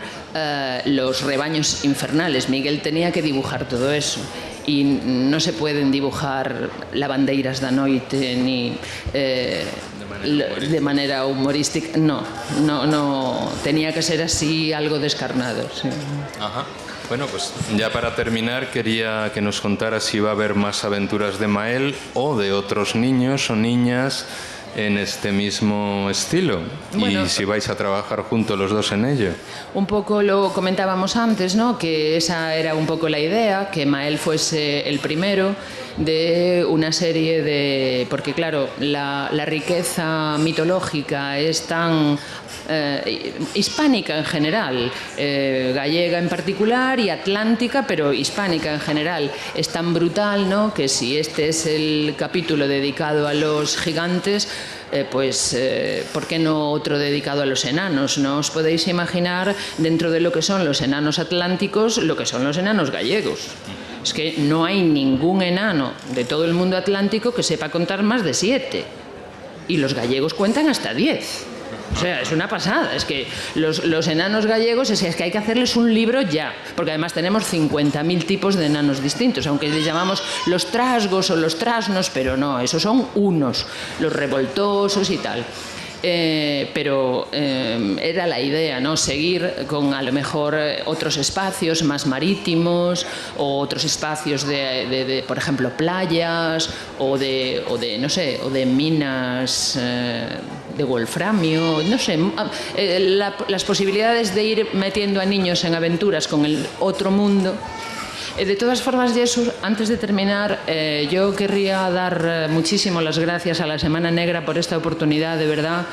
los rebaños infernales. Miguel tenía que dibujar todo eso. Y no se pueden dibujar lavandeiras da noite ni de manera humorística. No, tenía que ser así, algo descarnado. Sí. Ajá. Bueno, pues ya para terminar quería que nos contara si va a haber más aventuras de Mael o de otros niños o niñas en este mismo estilo, bueno, y si vais a trabajar juntos los dos en ello. Un poco lo comentábamos antes, ¿no? Que esa era un poco la idea, que Mael fuese el primero. de una serie de... Porque claro, la riqueza mitológica es tan hispánica en general, gallega en particular y atlántica, pero hispánica en general, es tan brutal, ¿no?, que si este es el capítulo dedicado a los gigantes, ¿por qué no otro dedicado a los enanos? No os podéis imaginar, dentro de lo que son los enanos atlánticos, lo que son los enanos gallegos. Es que no hay ningún enano de todo el mundo atlántico que sepa contar más de 7. Y los gallegos cuentan hasta 10. O sea, es una pasada. Es que los enanos gallegos es que hay que hacerles un libro ya, porque además tenemos 50.000 tipos de enanos distintos, aunque les llamamos los trasgos o los trasnos, pero no, esos son unos, los revoltosos y tal. Pero era la idea, ¿no?, seguir con a lo mejor otros espacios más marítimos o otros espacios de por ejemplo, playas o de no sé, o de minas de wolframio, no sé, las posibilidades de ir metiendo a niños en aventuras con el otro mundo. De todas formas, Jesús, antes de terminar, yo querría dar muchísimo las gracias a la Semana Negra por esta oportunidad, de verdad,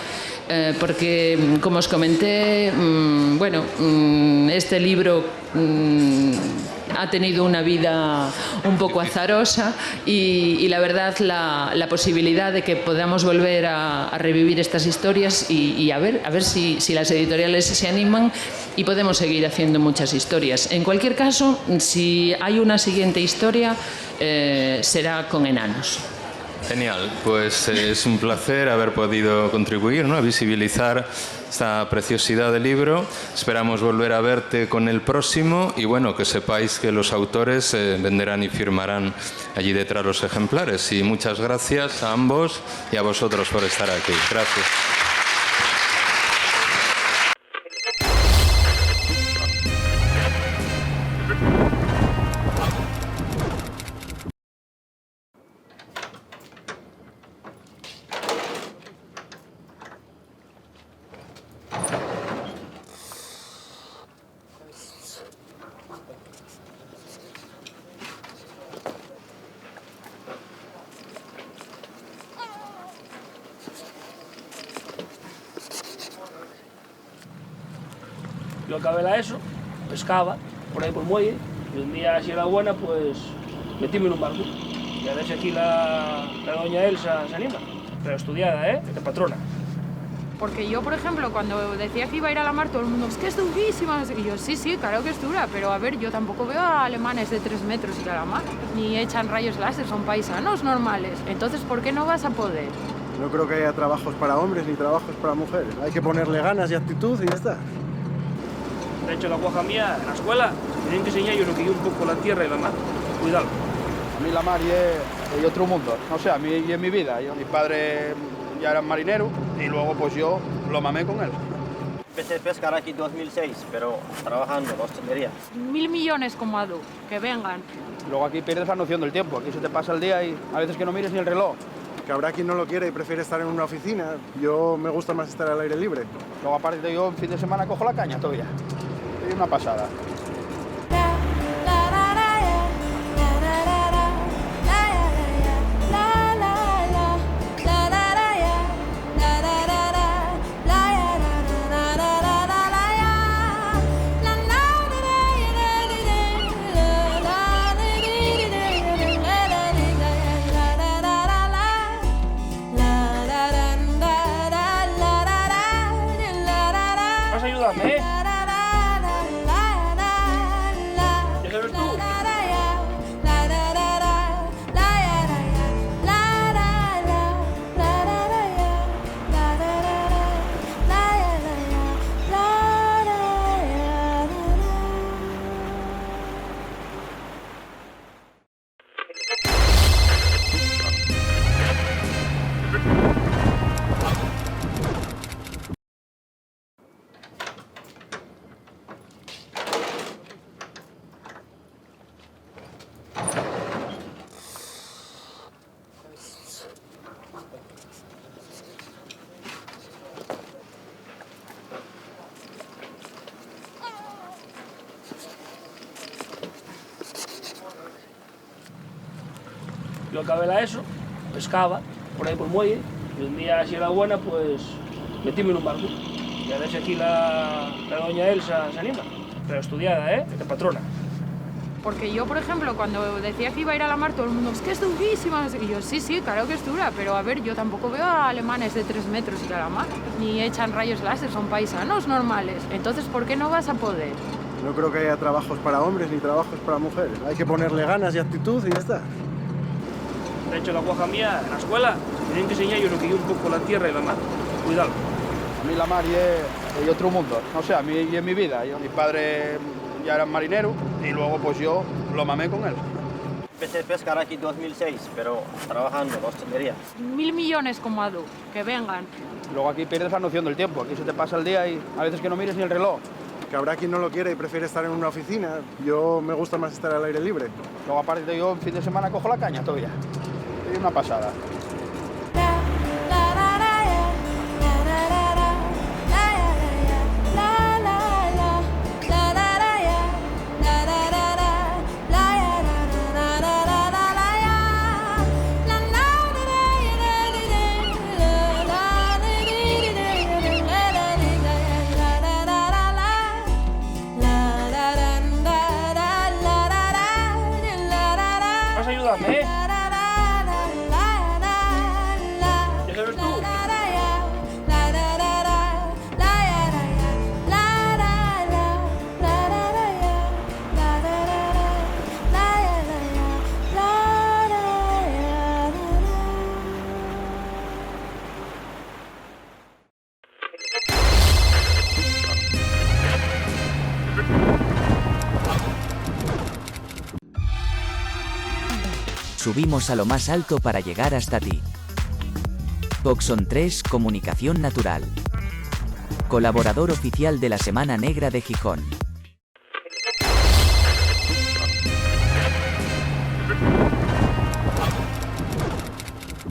porque, como os comenté, este libro ha tenido una vida un poco azarosa y la verdad la posibilidad de que podamos volver a revivir estas historias y a ver si las editoriales se animan y podemos seguir haciendo muchas historias. En cualquier caso, si hay una siguiente historia, será con enanos. Genial, pues es un placer haber podido contribuir, ¿no?, a visibilizar esta preciosidad del libro. Esperamos volver a verte con el próximo y bueno, que sepáis que los autores venderán y firmarán allí detrás los ejemplares. Y muchas gracias a ambos y a vosotros por estar aquí. Gracias. Yo acabé la ESO, pescaba por ahí por el muelle y un día, si era buena, pues metíme en un barco. Y a ver si aquí la doña Elsa se anima. Pero estudiada, de patrona. Porque yo, por ejemplo, cuando decía que iba a ir a la mar, todo el mundo, es que es durísima. Y yo, sí, claro que es dura, pero a ver, yo tampoco veo a alemanes de 3 metros ir a la mar. Ni echan rayos láser, son paisanos normales. Entonces, ¿por qué no vas a poder? No creo que haya trabajos para hombres ni trabajos para mujeres. Hay que ponerle ganas y actitud y ya está. De hecho, la guaja mía, en la escuela, me tienen que enseñar yo lo que yo un poco la tierra y la mar. Cuidado. A mí la mar es otro mundo. No sé, a mí y en mi vida. Mi padre ya era marinero y luego pues yo lo mamé con él. Empecé a pescar aquí en 2006, pero trabajando en hostelería. 1000 millones como Adu, que vengan. Luego aquí pierdes la noción del tiempo. Aquí se te pasa el día y a veces que no mires ni el reloj. Que habrá quien no lo quiere y prefiere estar en una oficina. Yo me gusta más estar al aire libre. Luego aparte yo en fin de semana cojo la caña todavía. Es una pasada. Vas a ayudarme, ¿Ya sabes tú? Yo acabé la ESO, pescaba por ahí por el muelle, y un día, si era buena, pues metíme en un barco. Y a ver si aquí la doña Elsa se anima. Pero estudiada, de patrona. Porque yo, por ejemplo, cuando decía que iba a ir a la mar, todo el mundo, es que es durísima. No sé qué. Y yo, sí, sí, claro que es dura, pero a ver, yo tampoco veo a alemanes de 3 metros y a la mar. Ni echan rayos láser, son paisanos normales. Entonces, ¿por qué no vas a poder? No creo que haya trabajos para hombres ni trabajos para mujeres. Hay que ponerle ganas y actitud y ya está. De hecho, la guaja mía, en la escuela, tienen que enseñar yo lo que yo un poco la tierra y la mar. Cuidado. A mí la mar es otro mundo. No sé, a mí y en mi vida. Mi padre ya era marinero y luego pues yo lo mamé con él. Empecé a pescar aquí en 2006, pero trabajando en la hostelería. 1000 millones como Adu, que vengan. Luego aquí pierdes la noción del tiempo. Aquí se te pasa el día y a veces que no mires ni el reloj. Que habrá quien no lo quiere y prefiere estar en una oficina. Yo me gusta más estar al aire libre. Luego aparte yo en fin de semana cojo la caña todavía. Es una pasada. Vas a ayudarme, ¿Ya sabes tú? Subimos a lo más alto para llegar hasta ti. Coxon 3 Comunicación Natural. Colaborador oficial de la Semana Negra de Gijón.